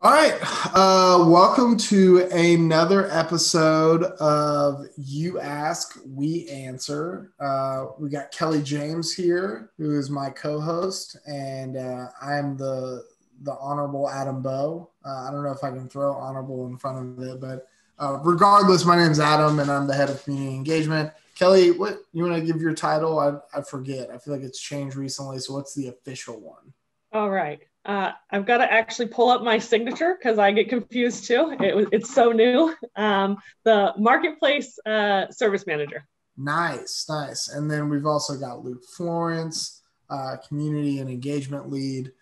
All right. Welcome to another episode of You Ask, We Answer. We got Kelly James here, who is my co-host, and I'm the Honorable Adam Bowe. I don't know if I can throw honorable in front of it, but regardless, my name's Adam, and I'm the head of community engagement. Kelly, what you want to give your title? I forget. I feel like it's changed recently. So what's the official one? All right. I've got to actually pull up my signature because I get confused too. It's so new. The marketplace service manager. Nice, nice. And then we've also got Luke Florence, community and engagement lead.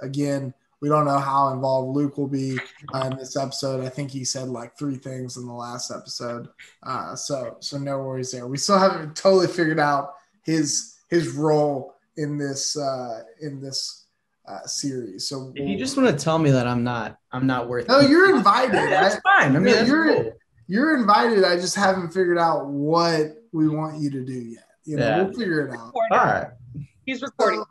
Again, we don't know how involved Luke will be in this episode. I think he said like three things in the last episode. So no worries there. We still haven't totally figured out his role in this series. So you just want to tell me that I'm not worth. No, you're invited. That's fine. I mean, you're invited. I just haven't figured out what we want you to do yet. We'll figure it out. All right. He's recording.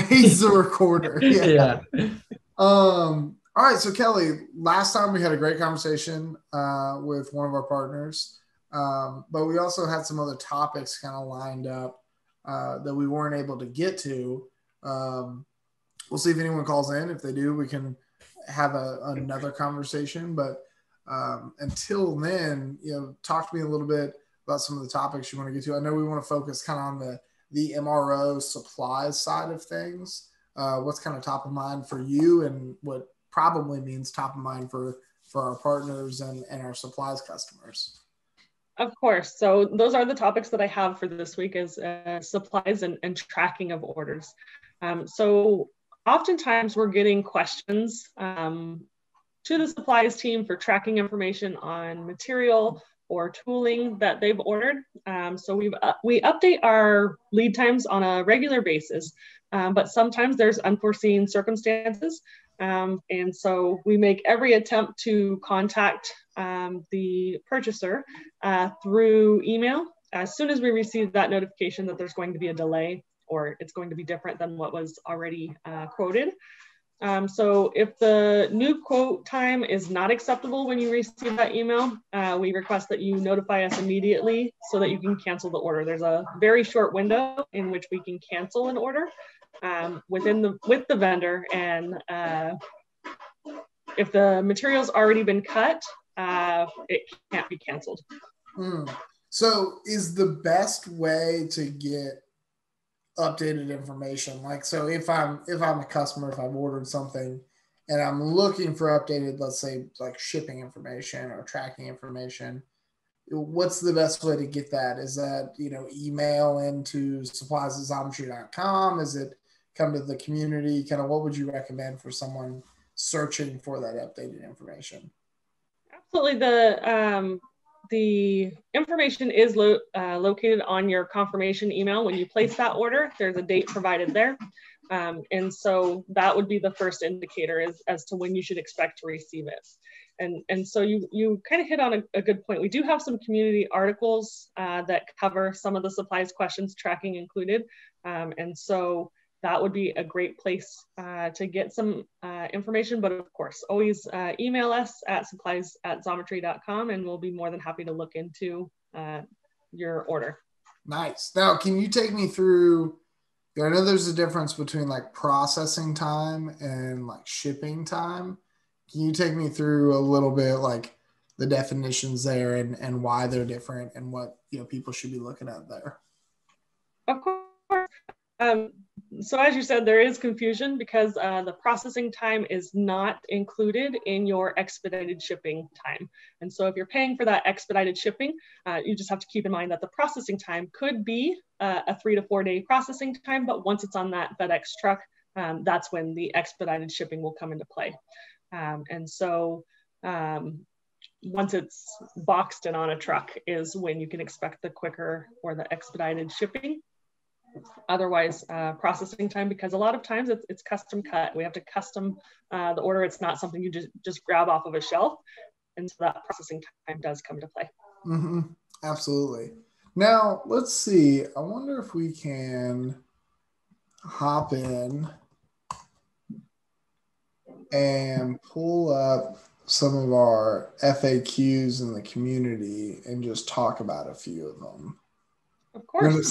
He's the recorder. Yeah. All right. So Kelly, last time we had a great conversation with one of our partners, but we also had some other topics kind of lined up that we weren't able to get to. We'll see if anyone calls in. If they do, we can have another conversation. But until then, talk to me a little bit about some of the topics you want to get to. I know we want to focus kind of on the MRO supplies side of things. What's kind of top of mind for you, and what probably means top of mind for our partners and our supplies customers. Of course. So those are the topics that I have for this week is supplies and tracking of orders. So oftentimes we're getting questions to the supplies team for tracking information on material or tooling that they've ordered. So we update our lead times on a regular basis, but sometimes there's unforeseen circumstances. And so we make every attempt to contact the purchaser through email as soon as we receive that notification that there's going to be a delay or it's going to be different than what was already quoted. So if the new quote time is not acceptable when you receive that email, we request that you notify us immediately so that you can cancel the order. There's a very short window in which we can cancel an order with the vendor, and if the material's already been cut, it can't be canceled. So is the best way to get updated information, like, so if I'm a customer, if I've ordered something and I'm looking for updated, let's say like shipping information or tracking information, what's the best way to get that? Is that email into supplies@xometry.com? Is it come to the community? Kind of what would you recommend for someone searching for that updated information? Absolutely. The information is located on your confirmation email. When you place that order, there's a date provided there. And so that would be the first indicator as to when you should expect to receive it. And so you kind of hit on a good point. We do have some community articles that cover some of the supplies questions, tracking included. And so that would be a great place to get some information. But of course, always email us at supplies@xometry.com, and we'll be more than happy to look into your order. Nice. Now, can you take me through, I know there's a difference between like processing time and like shipping time. Can you take me through a little bit like the definitions there and why they're different and what people should be looking at there? Of course. So as you said, there is confusion because the processing time is not included in your expedited shipping time. And so if you're paying for that expedited shipping, you just have to keep in mind that the processing time could be a 3 to 4 day processing time, but once it's on that FedEx truck, that's when the expedited shipping will come into play. And so once it's boxed and on a truck is when you can expect the quicker or the expedited shipping. Otherwise, processing time, because a lot of times it's custom cut. We have to custom the order. It's not something you just grab off of a shelf. And so that processing time does come to play. Mm-hmm. Absolutely. Now, let's see. I wonder if we can hop in and pull up some of our FAQs in the community and just talk about a few of them. Of course. You want to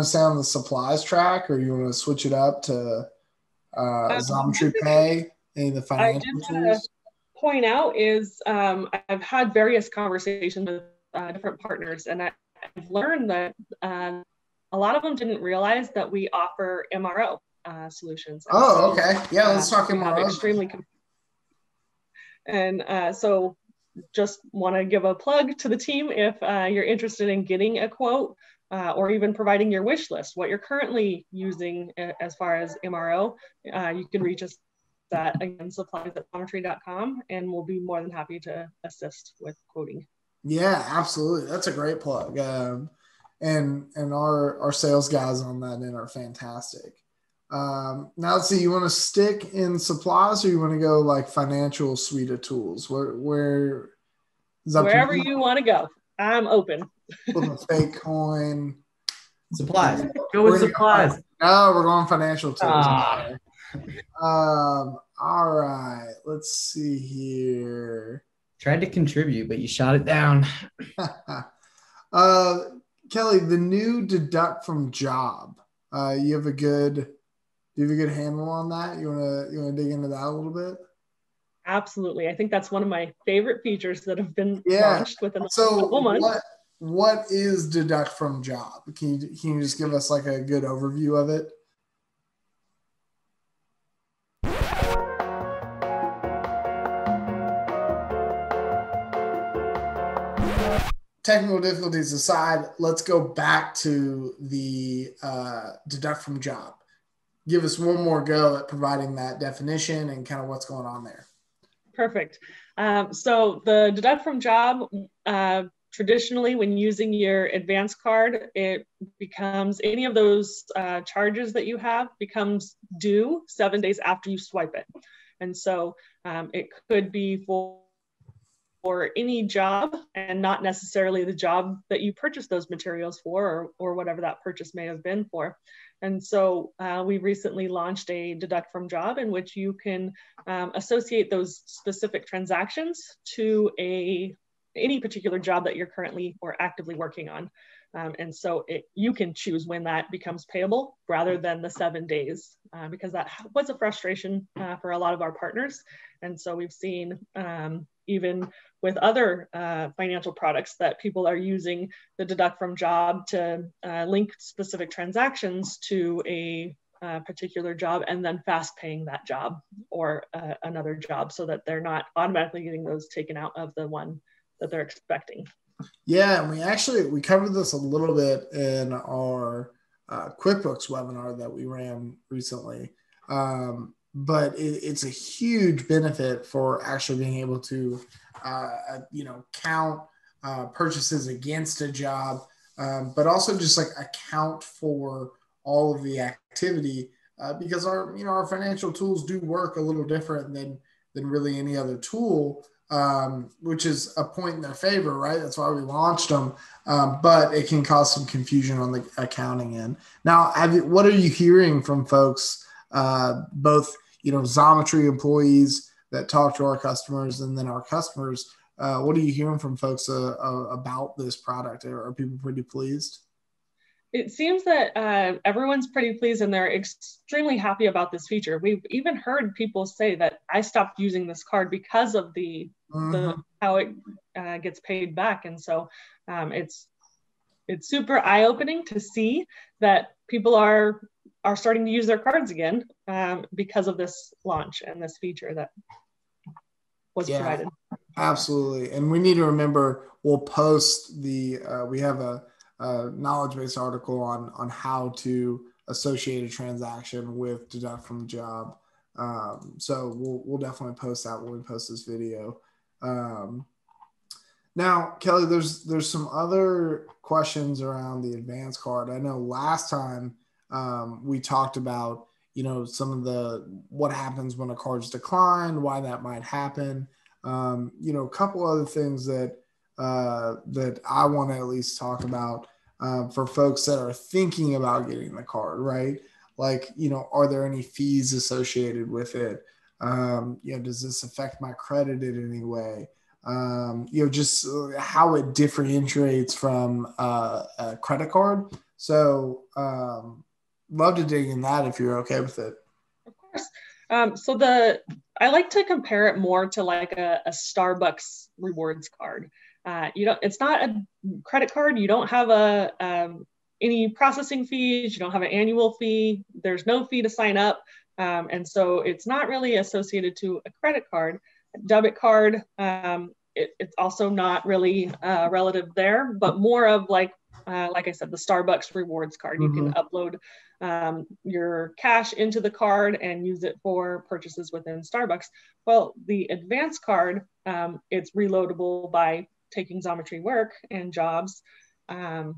stay on the supplies track, or you want to switch it up to Xometry Pay, any of the financial tools? Point out is I've had various conversations with different partners, and I've learned that a lot of them didn't realize that we offer MRO solutions. And okay. Yeah, let's talk MRO. So just want to give a plug to the team if you're interested in getting a quote or even providing your wish list, what you're currently using as far as MRO. You can reach us at, again, supplies@xometry.com, and we'll be more than happy to assist with quoting. Yeah, absolutely. That's a great plug. And our sales guys on that end are fantastic. Now let's see, you want to stick in supplies, or you want to go like financial suite of tools? Wherever you want to go, I'm open. With a fake coin. Supplies. Go with supplies. No, we're going financial tools. All right, let's see here. Tried to contribute, but you shot it down. Kelly, the new deduct from job. You have a good handle on that? You wanna dig into that a little bit? Absolutely. I think that's one of my favorite features that have been launched within a couple months. What is deduct from job? Can you just give us like a good overview of it? Technical difficulties aside, let's go back to the deduct from job. Give us one more go at providing that definition and kind of what's going on there. Perfect. So the deduct from job, traditionally when using your advance card, it becomes any of those charges that you have becomes due 7 days after you swipe it. And so it could be for any job and not necessarily the job that you purchased those materials for, or whatever that purchase may have been for. And so we recently launched a deduct from job in which you can associate those specific transactions to any particular job that you're currently or actively working on. And so you can choose when that becomes payable rather than the 7 days, because that was a frustration for a lot of our partners. And so we've seen even with other financial products that people are using the deduct from job to link specific transactions to a particular job and then fast paying that job or another job so that they're not automatically getting those taken out of the one that they're expecting. Yeah, and we covered this a little bit in our QuickBooks webinar that we ran recently. But it's a huge benefit for actually being able to, count purchases against a job, but also just like account for all of the activity because our financial tools do work a little different than really any other tool, which is a point in their favor, right? That's why we launched them, but it can cause some confusion on the accounting end. Now, what are you hearing from folks, both Xometry employees that talk to our customers and then our customers? What are you hearing from folks about this product? Are people pretty pleased? It seems that everyone's pretty pleased and they're extremely happy about this feature. We've even heard people say that I stopped using this card because of the how it gets paid back. And so it's super eye-opening to see that people are starting to use their cards again because of this launch and this feature that was provided. Absolutely. And we need to remember, we'll post we have a knowledge-based article on how to associate a transaction with deduct from job. So we'll definitely post that when we post this video. Now, Kelly, there's some other questions around the advance card. I know last time we talked about, some of what happens when a card's declined, why that might happen. A couple other things that I want to at least talk about for folks that are thinking about getting the card, right? Like, are there any fees associated with it? Does this affect my credit in any way? Just how it differentiates from a credit card. So love to dig in that if you're okay with it. Of course. I like to compare it more to like a Starbucks rewards card. It's not a credit card. You don't have any processing fees. You don't have an annual fee. There's no fee to sign up. And so it's not really associated to a credit card. Debit card, it's also not really relative there, but more of like I said, the Starbucks rewards card. You can upload your cash into the card and use it for purchases within Starbucks. Well, the advanced card, it's reloadable by taking Xometry work and jobs, and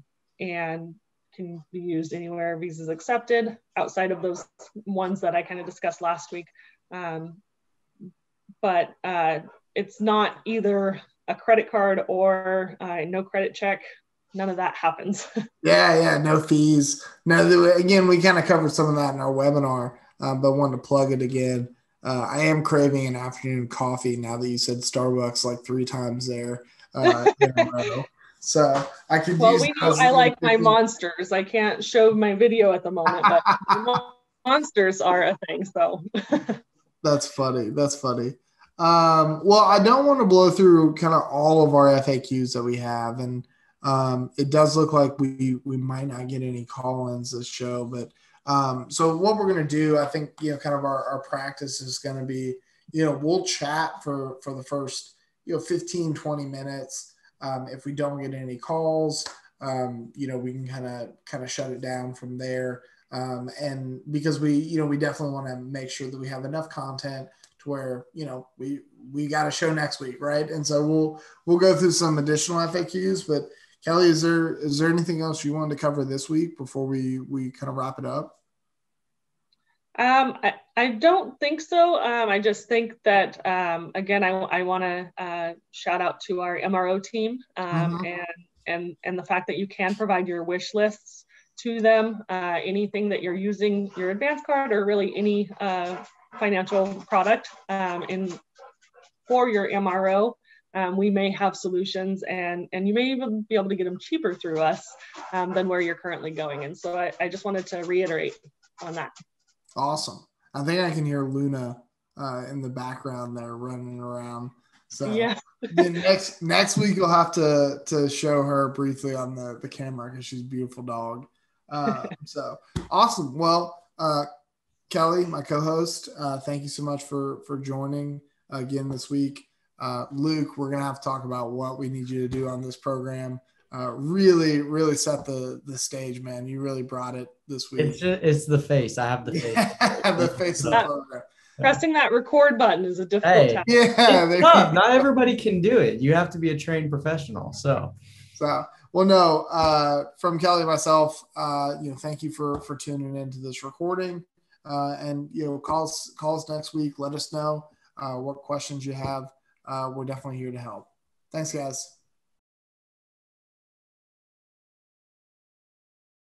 can be used anywhere Visa's accepted outside of those ones that I kind of discussed last week. But it's not either a credit card or no credit check. None of that happens. Yeah, no fees. No, again, we kind of covered some of that in our webinar, but wanted to plug it again. I am craving an afternoon coffee now that you said Starbucks like 3 times there in a row. So I could use. We know I like my monsters. I can't show my video at the moment, but monsters are a thing. So that's funny. Well, I don't want to blow through kind of all of our FAQs that we have, and it does look like we might not get any call-ins this show, but so what we're going to do, I think, kind of our practice is going to be, we'll chat for the first, 15, 20 minutes. If we don't get any calls, we can kind of shut it down from there. And because we definitely want to make sure that we have enough content to where, we got a show next week. Right. And so we'll go through some additional FAQs, but Kelly, is there anything else you wanted to cover this week before we kind of wrap it up? I don't think so. I just think that, again, I want to shout out to our MRO team and the fact that you can provide your wish lists to them. Anything that you're using your advanced card or really any financial product for your MRO. We may have solutions and you may even be able to get them cheaper through us than where you're currently going. And so I just wanted to reiterate on that. Awesome. I think I can hear Luna in the background there running around. So yeah. Then next week you'll have to show her briefly on the camera because she's a beautiful dog. So awesome. Well, Kelly, my co-host, thank you so much for joining again this week. Luke, we're going to have to talk about what we need you to do on this program. Really, really set the stage, man. You really brought it this week. It's the face. I have the face. The face of the program. Pressing that record button is a difficult task. Yeah, it's tough. Not everybody can do it. You have to be a trained professional. So well, no. From Kelly and myself, thank you for tuning into this recording. And call us next week. Let us know what questions you have. We're definitely here to help. Thanks, guys.